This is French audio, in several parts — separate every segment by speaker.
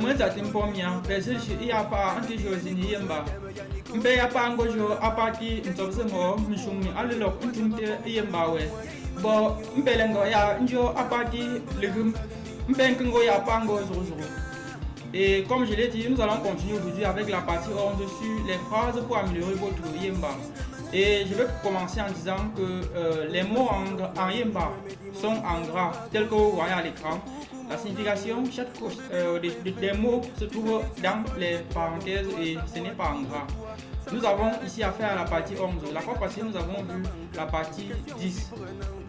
Speaker 1: Moi j'attends pour moi parce que il y a pas un jour ni yamba mbe ya pa ngojo apati ntobse mo mishumi alelo kuntunte yamba we bo mbelengo ya njo apati legum mbengo ya pango zozo. Et comme je l'ai dit, nous allons continuer aujourd'hui avec la partie 11 sur les phrases pour améliorer votre yemba. Et je vais commencer en disant que les mots en yemba sont en gras, tels que vous voyez à l'écran. La signification, chaque des mots se trouve dans les parenthèses et ce n'est pas en gras. Nous avons ici affaire à la partie 11. La fois passée, nous avons vu la partie 10.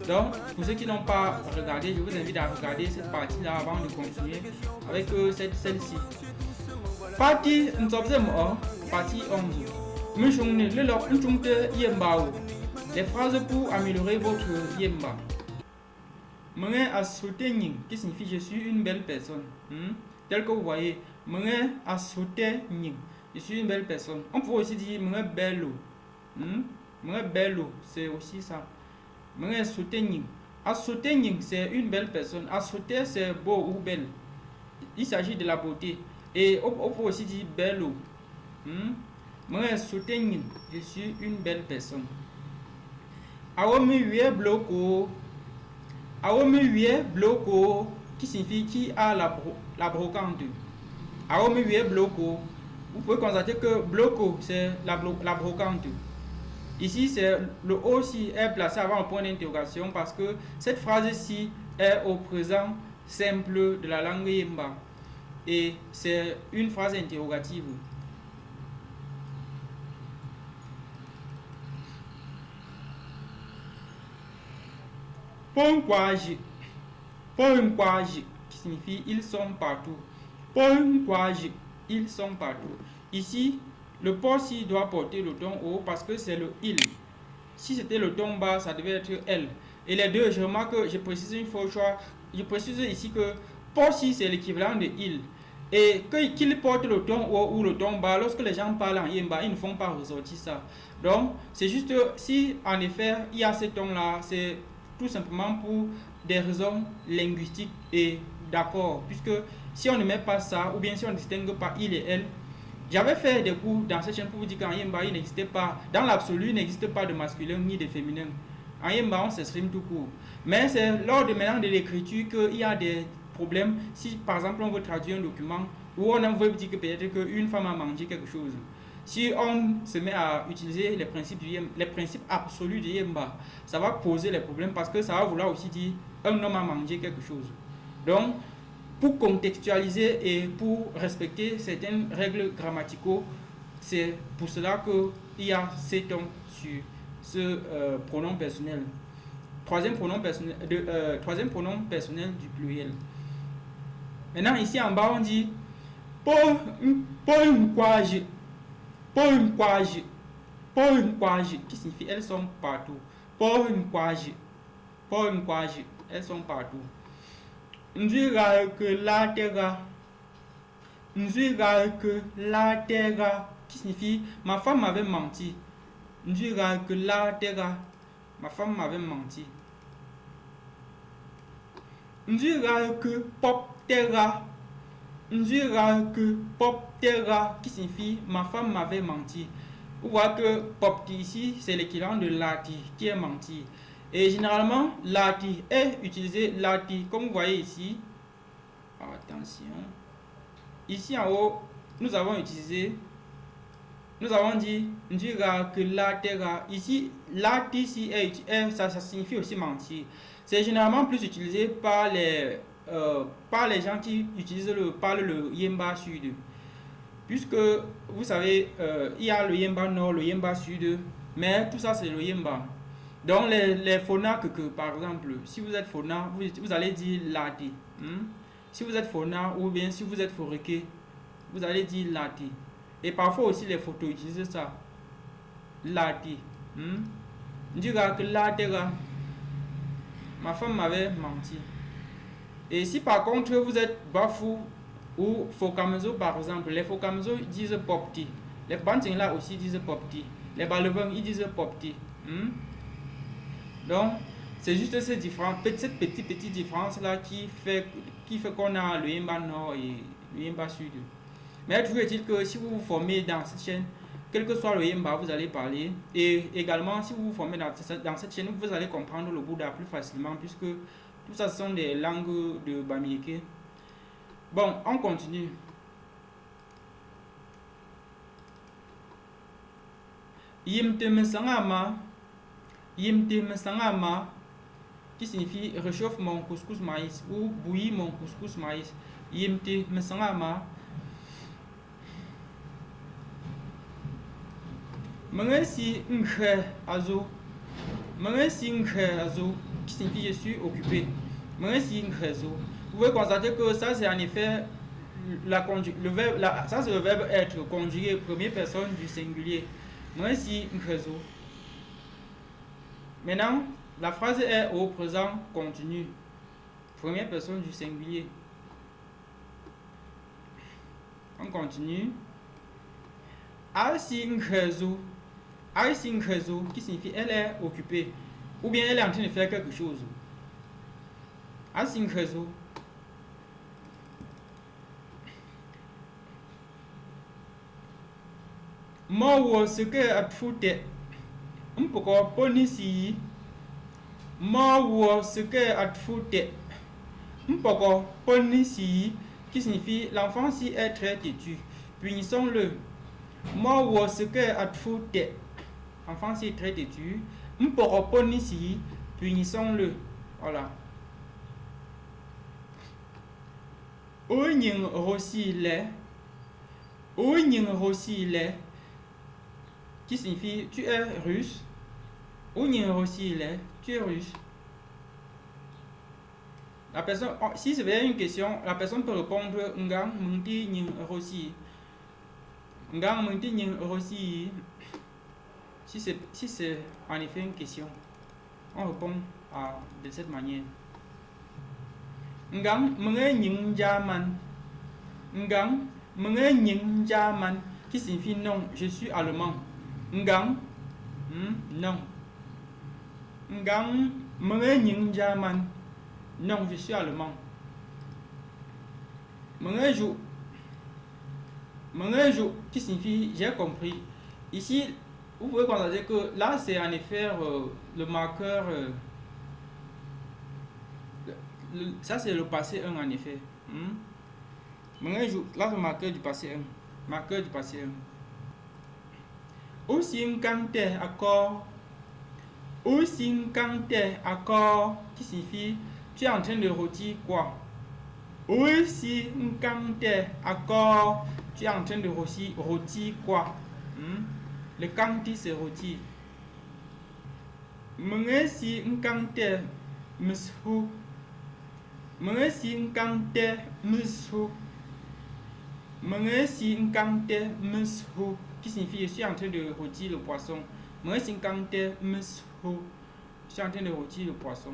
Speaker 1: Donc, pour ceux qui n'ont pas regardé, je vous invite à regarder cette partie-là avant de continuer avec celle-ci. Partie 11. Partie 11. Les phrases pour améliorer votre yemba. Menge asotening, qui signifie je suis une belle personne. Tel que vous voyez, menge asotening, je suis une belle personne. On peut aussi dire menge bello. Menge bello, c'est aussi ça. Menge asotening. Asotening, c'est une belle personne. Asoter, c'est beau ou belle. Il s'agit de la beauté. Et on peut aussi dire bello. Menge asotening, je suis une belle personne. Aomi wie bloko. Aomi wie bloko, qui signifie qui a la brocante. Aomi wie bloko. Vous pouvez constater que bloko, c'est la brocante. Ici, c'est le O aussi est placé avant le point d'interrogation parce que cette phrase-ci est au présent simple de la langue yemba. Et c'est une phrase interrogative. Ponkwaji, qui signifie ils sont partout. Ponkwaji, ils sont partout. Ici, le port-ci doit porter le ton haut parce que c'est le il. Si c'était le ton bas, ça devait être elle. Et les deux, je remarque que je précise une fois, je précise ici que port-ci c'est l'équivalent de il. Et qu'il porte le ton haut ou le ton bas, lorsque les gens parlent en yemba, ils ne font pas ressortir ça. Donc, c'est juste si en effet il y a ce ton-là, c'est tout simplement pour des raisons linguistiques et d'accord, puisque si on ne met pas ça, ou bien si on ne distingue pas il et elle, j'avais fait des cours dans cette chaîne pour vous dire qu'en yemba, il n'existait pas, dans l'absolu, il n'existe pas de masculin ni de féminin. En yemba, on s'exprime tout court. Mais c'est lors de maintenant de l'écriture qu'il y a des problèmes. Si par exemple on veut traduire un document, ou on veut dire que peut-être qu'une femme a mangé quelque chose. Si on se met à utiliser les principes absolus du yemba, ça va poser les problèmes parce que ça va vouloir aussi dire un homme a mangé quelque chose. Donc, pour contextualiser et pour respecter certaines règles grammaticaux, c'est pour cela qu'il y a ces tons sur ce pronom personnel. Troisième pronom personnel du pluriel. Maintenant, ici en bas, on dit qui signifie elles sont partout. Elles sont partout. Qui signifie ma femme m'avait menti. Ma femme m'avait menti. Qui signifie ma femme m'avait menti. Vous voyez que popti ici c'est l'équivalent de lati qui est menti. Et généralement lati est utilisé comme vous voyez ici. Attention. Ici en haut, nous avons dit que latera. Ici lati ici ça signifie aussi mentir. C'est généralement plus utilisé par les gens qui parlent le yemba sud. Puisque vous savez, il y a le yemba nord, le yemba sud, mais tout ça c'est le yemba. Donc les phonas par exemple, si vous êtes phona, vous allez dire lati. Si vous êtes phona ou bien si vous êtes foreke, vous allez dire lati. Et parfois aussi les photos utilisent ça. Lati. Dira que latera. Ma femme m'avait menti. Et si par contre vous êtes bafou ou Fokamazo par exemple, les Fokamazo disent popti. Les Bantings là aussi disent popti. Les Balevans ils disent popti. Donc c'est juste cette petite différence là qui qui fait qu'on a le Yimba Nord et le Yimba Sud. Mais toujours est-il que si vous vous formez dans cette chaîne, quel que soit le Yimba, vous allez parler. Et également, si vous vous formez dans cette chaîne, vous allez comprendre le Bouddha plus facilement, puisque tout ça, ce sont des langues de Bamileke. Bon, on continue. Yimte Mesangama, qui signifie réchauffe mon couscous maïs ou bouillis mon couscous maïs. Yimte Mesangama. Mengesi Nkhe Azo, qui signifie je suis occupé. Mengesi Nkhe Azo. Vous pouvez constater que ça c'est en effet ça c'est le verbe être conjugué première personne du singulier. Mengesi Nkhe Azo. Maintenant, la phrase est au présent continu. Première personne du singulier. On continue. Aïsi Nkhezo, qui signifie elle est occupée. Ou bien elle est en train de faire quelque chose. Aïsi Nkhezo. Mo ce que a fouté. Mpoko ponisi. Mo ce que a fouté. Mpoko ponisi, qui signifie l'enfant si est très têtu. Punissons-le. Moi, ce que a fouté. Enfant si est très têtu. Mpoko ponisi, punissons-le. Voilà. Onyin rosile. Qui signifie tu es russe. Onyin rosile, tu es russe. La personne, si c'est bien une question, la personne peut répondre Ngang Munti Nyin Rossi. Ngang Munti Nyin Rossi. Si c'est en effet une question, on répond de cette manière. Ngang Menge Nyin Jaman. Ngang Menge Nyin Jaman, qui signifie non, je suis allemand. Ngang, non. Ngang Menge Nyin Jaman. Non, je suis allemand. Mengejo, qui signifie j'ai compris. Ici, vous pouvez constater que là, c'est en effet le marqueur. Ça, c'est le passé 1 en effet. Mengejo, là, c'est le marqueur du passé 1. Marqueur du passé 1. Aussi un canter accord. Qui signifie tu es en train de rôtir quoi? Aussi, accord, tu es en train de rôtir quoi? Le kanti c'est rôtir. Mengesi nkante mishu. Qui signifie je suis en train de rôtir le poisson. Mengesi nkante mishu. Je suis en train de rôtir le poisson.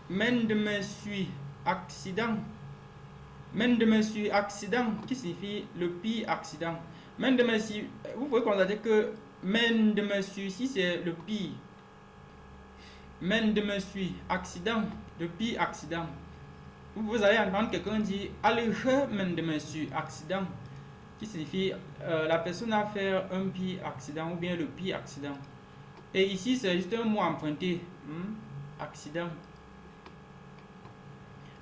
Speaker 1: Men de me suis accident. Qui signifie le pire accident. Men de me suis, vous pouvez constater que men de me suis ici c'est le pire. Men de me suis accident, le pire accident. Vous allez entendre quelqu'un dire allez men de me suis accident, qui signifie la personne a fait un pire accident ou bien le pire accident. Et ici c'est juste un mot emprunté. Accident.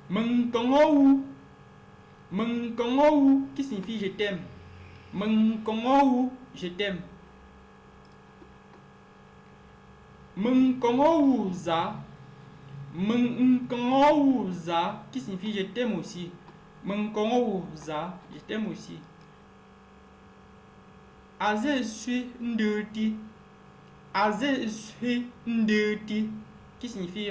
Speaker 1: Mengkongou, qui signifie je t'aime. Mengkongou, je t'aime. Mengkongou za, qui signifie je t'aime aussi. Mengkongou za, je t'aime aussi. Aze suis ndeti. Qui signifie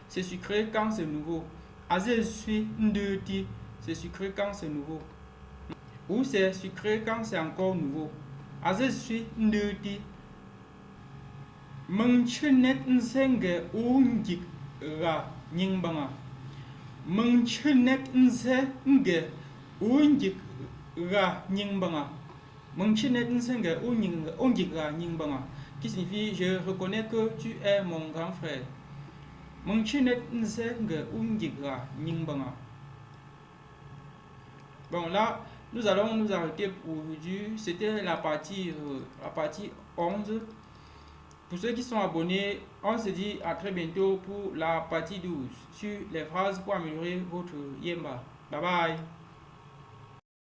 Speaker 1: c'est sucré quand c'est nouveau. Aze suis ndeti, c'est sucré quand c'est nouveau. Ou c'est sucré quand c'est encore nouveau. Aze suis ndeti. Mengchenet nsenge unjik ra nyingbanga. Mengchenet nsenge unjik ra nyingbanga. Mengchenet nsenge unjik ra nyingbanga. Qui signifie je reconnais que tu es mon grand frère. Bon, là, nous allons nous arrêter pour aujourd'hui. C'était la partie 11. Pour ceux qui sont abonnés, on se dit à très bientôt pour la partie 12 sur les phrases pour améliorer votre Yemba. Bye bye.